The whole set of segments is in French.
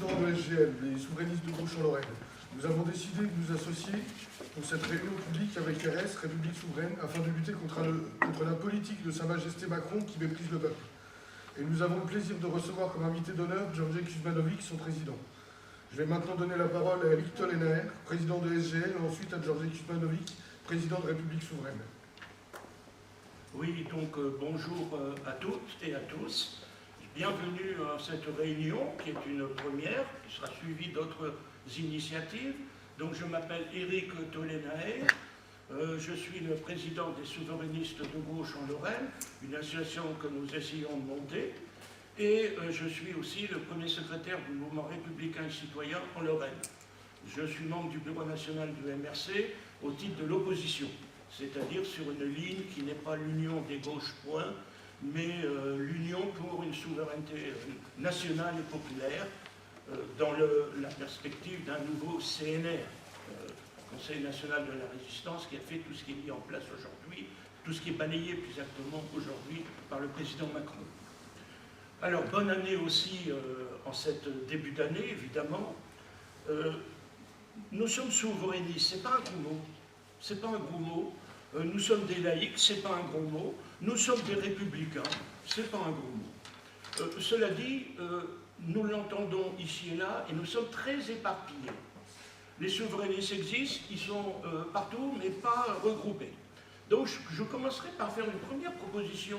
président de SGL, les souverainistes de gauche en Lorraine. Nous avons décidé de nous associer pour cette réunion publique avec RS, République souveraine, afin de lutter contre la politique de Sa Majesté Macron qui méprise le peuple. Et nous avons le plaisir de recevoir comme invité d'honneur Georgi Kuzmanovic, son président. Je vais maintenant donner la parole à Eric Tollenaer, président de SGL, et ensuite à Georgi Kuzmanovic, président de République souveraine. Oui, donc bonjour à toutes et à tous. Bienvenue à cette réunion qui est une première, qui sera suivie d'autres initiatives. Donc je m'appelle Eric Tollenaer, je suis le président des souverainistes de gauche en Lorraine, une association que nous essayons de monter, et je suis aussi le premier secrétaire du mouvement républicain et citoyen en Lorraine. Je suis membre du bureau national du MRC au titre de l'opposition, c'est-à-dire sur une ligne qui n'est pas l'union des gauches points, mais l'union pour une souveraineté nationale et populaire dans la perspective d'un nouveau CNR, Conseil national de la résistance, qui a fait tout ce qui est mis en place aujourd'hui, tout ce qui est balayé plus exactement aujourd'hui par le président Macron. Alors, bonne année aussi en cette début d'année, évidemment. Nous sommes souverainistes, c'est pas un gros mot. C'est pas un gros mot. Nous sommes des laïcs, c'est pas un gros mot. Nous sommes des républicains, c'est pas un gros mot. Cela dit, nous l'entendons ici et là, et nous sommes très éparpillés. Les souverainistes existent, ils sont partout, mais pas regroupés. Donc je commencerai par faire une première proposition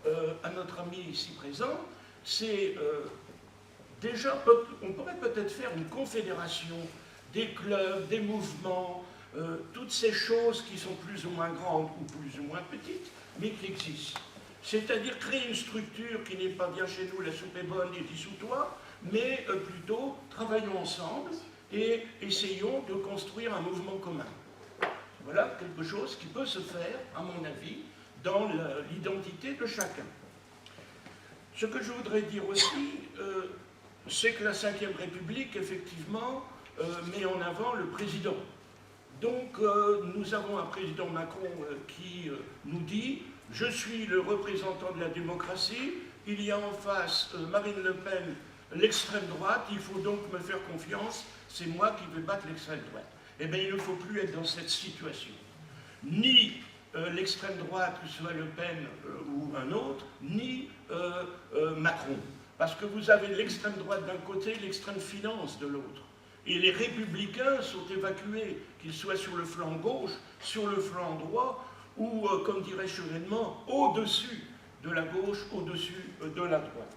à notre ami ici présent. C'est déjà, on pourrait peut-être faire une confédération des clubs, des mouvements, toutes ces choses qui sont plus ou moins grandes ou plus ou moins petites, mais qui existent. C'est-à-dire créer une structure qui n'est pas bien chez nous, la soupe est bonne et dissous-toi, mais plutôt travaillons ensemble et essayons de construire un mouvement commun. Voilà quelque chose qui peut se faire, à mon avis, dans l'identité de chacun. Ce que je voudrais dire aussi, c'est que la Ve République, effectivement, met en avant le président. Donc, nous avons un président Macron qui nous dit « Je suis le représentant de la démocratie, il y a en face Marine Le Pen, l'extrême droite, il faut donc me faire confiance, c'est moi qui vais battre l'extrême droite. » Eh bien, il ne faut plus être dans cette situation. Ni l'extrême droite, que ce soit Le Pen ou un autre, ni Macron. Parce que vous avez l'extrême droite d'un côté, l'extrême finance de l'autre. Et les républicains sont évacués, qu'ils soient sur le flanc gauche, sur le flanc droit, ou, comme dirait Chevènement, au-dessus de la gauche, au-dessus de la droite.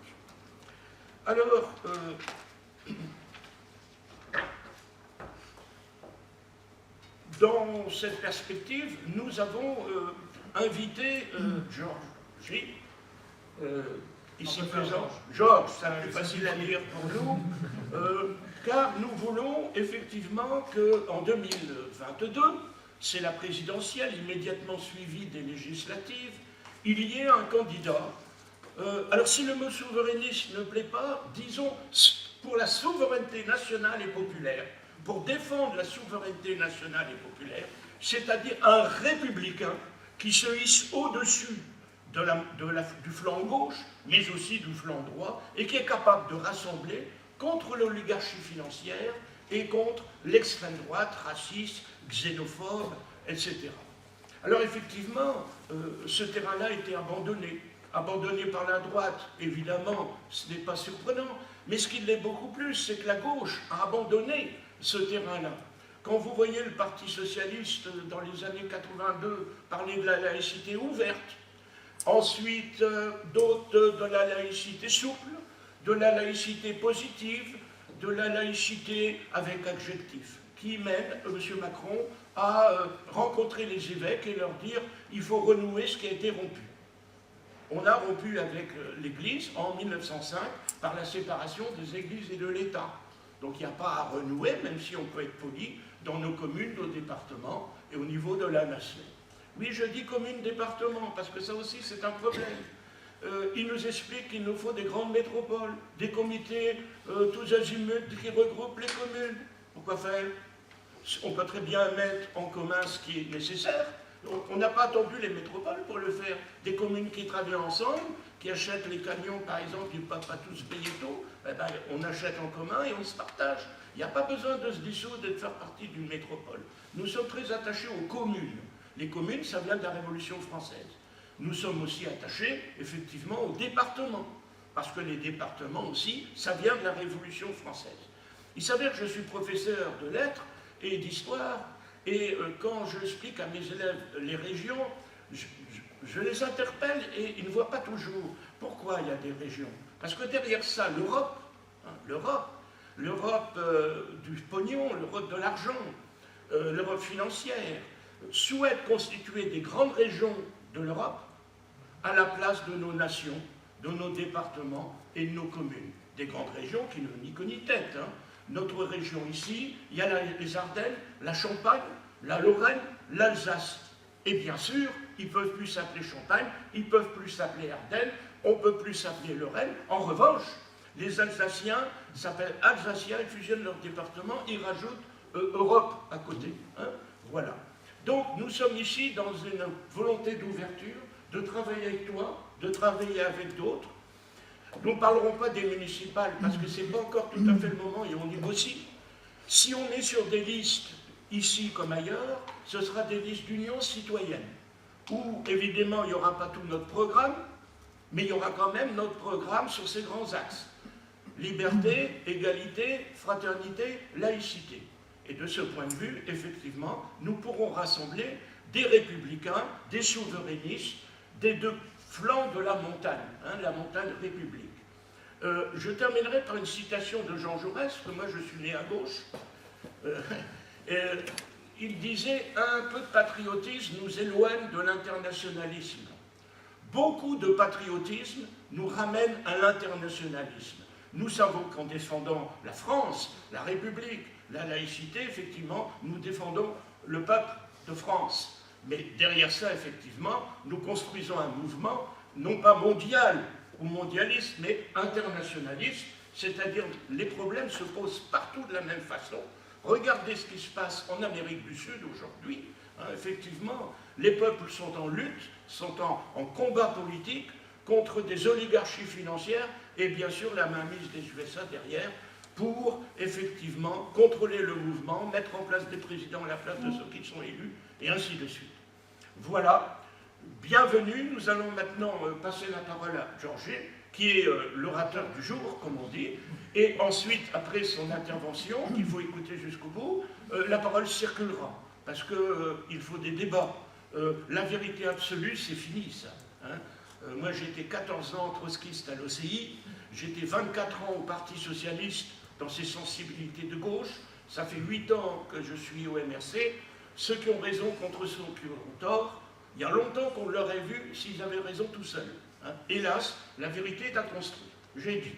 Alors, dans cette perspective, nous avons invité Georges, ici présent, Georges, c'est plus facile à dire pour nous, car nous voulons effectivement qu'en 2022, c'est la présidentielle immédiatement suivie des législatives, il y ait un candidat. Alors si le mot souverainiste ne plaît pas, disons pour la souveraineté nationale et populaire, pour défendre la souveraineté nationale et populaire, c'est-à-dire un républicain qui se hisse au-dessus du flanc gauche, mais aussi du flanc droit, et qui est capable de rassembler contre l'oligarchie financière et contre l'extrême droite, raciste, xénophobe, etc. Alors effectivement, ce terrain-là a été abandonné par la droite, évidemment, ce n'est pas surprenant, mais ce qui l'est beaucoup plus, c'est que la gauche a abandonné ce terrain-là. Quand vous voyez le Parti socialiste, dans les années 82, parler de la laïcité ouverte, ensuite d'autres de la laïcité souple, de la laïcité positive, de la laïcité avec adjectif, qui mène M. Macron à rencontrer les évêques et leur dire « il faut renouer ce qui a été rompu ». On a rompu avec l'Église en 1905 par la séparation des Églises et de l'État. Donc il n'y a pas à renouer, même si on peut être poli, dans nos communes, nos départements et au niveau de la nation. Oui, je dis commune-département, parce que ça aussi c'est un problème. Il nous explique qu'il nous faut des grandes métropoles, des comités tous azimuts qui regroupent les communes. Pourquoi faire? On peut très bien mettre en commun ce qui est nécessaire. On n'a pas attendu les métropoles pour le faire. Des communes qui travaillent ensemble, qui achètent les camions, par exemple, du Papatus Belletto, eh ben, on achète en commun et on se partage. Il n'y a pas besoin de se dissoudre et de faire partie d'une métropole. Nous sommes très attachés aux communes. Les communes, ça vient de la Révolution française. Nous sommes aussi attachés, effectivement, aux départements, parce que les départements aussi, ça vient de la Révolution française. Il s'avère que je suis professeur de lettres et d'histoire, et quand j'explique à mes élèves les régions, je les interpelle et ils ne voient pas toujours pourquoi il y a des régions. Parce que derrière ça, l'Europe, hein, l'Europe du pognon, l'Europe de l'argent, l'Europe financière, souhaite constituer des grandes régions de l'Europe à la place de nos nations, de nos départements et de nos communes. Des grandes régions qui n'ont ni queue ni tête. Hein. Notre région ici, il y a les Ardennes, la Champagne, la Lorraine, l'Alsace. Et bien sûr, ils ne peuvent plus s'appeler Champagne, ils ne peuvent plus s'appeler Ardennes, on ne peut plus s'appeler Lorraine. En revanche, les Alsaciens s'appellent Alsaciens, ils fusionnent leur département, ils rajoutent Europe à côté. Hein. Voilà. Donc nous sommes ici dans une volonté d'ouverture, de travailler avec toi, de travailler avec d'autres. Nous ne parlerons pas des municipales parce que ce n'est pas encore tout à fait le moment et on y aussi. Si on est sur des listes ici comme ailleurs, ce sera des listes d'union citoyenne où évidemment il n'y aura pas tout notre programme, mais il y aura quand même notre programme sur ces grands axes. Liberté, égalité, fraternité, laïcité. Et de ce point de vue, effectivement, nous pourrons rassembler des républicains, des souverainistes, des deux flancs de la montagne, hein, la montagne république. Je terminerai par une citation de Jean Jaurès, que moi je suis né à gauche. Il disait « Un peu de patriotisme nous éloigne de l'internationalisme. Beaucoup de patriotisme nous ramène à l'internationalisme. Nous savons qu'en défendant la France, la République, la laïcité, effectivement, nous défendons le peuple de France. Mais derrière ça, effectivement, nous construisons un mouvement, non pas mondial ou mondialiste, mais internationaliste, c'est-à-dire les problèmes se posent partout de la même façon. Regardez ce qui se passe en Amérique du Sud aujourd'hui. Hein, effectivement, les peuples sont en lutte, sont en combat politique contre des oligarchies financières et bien sûr la mainmise des USA derrière pour effectivement contrôler le mouvement, mettre en place des présidents à la place de ceux qui sont élus et ainsi de suite. Voilà, bienvenue, nous allons maintenant passer la parole à Georges, qui est l'orateur du jour, comme on dit, et ensuite, après son intervention, qu'il faut écouter jusqu'au bout, la parole circulera, parce qu'il faut des débats. La vérité absolue, c'est fini, ça. Hein. Moi, j'étais 14 ans trotskiste à l'OCI, j'étais 24 ans au Parti Socialiste dans ses sensibilités de gauche, ça fait 8 ans que je suis au MRC. Ceux qui ont raison contre ceux qui ont tort, il y a longtemps qu'on l'aurait vu s'ils avaient raison tout seuls. Hein. Hélas, la vérité est à construire. J'ai dit.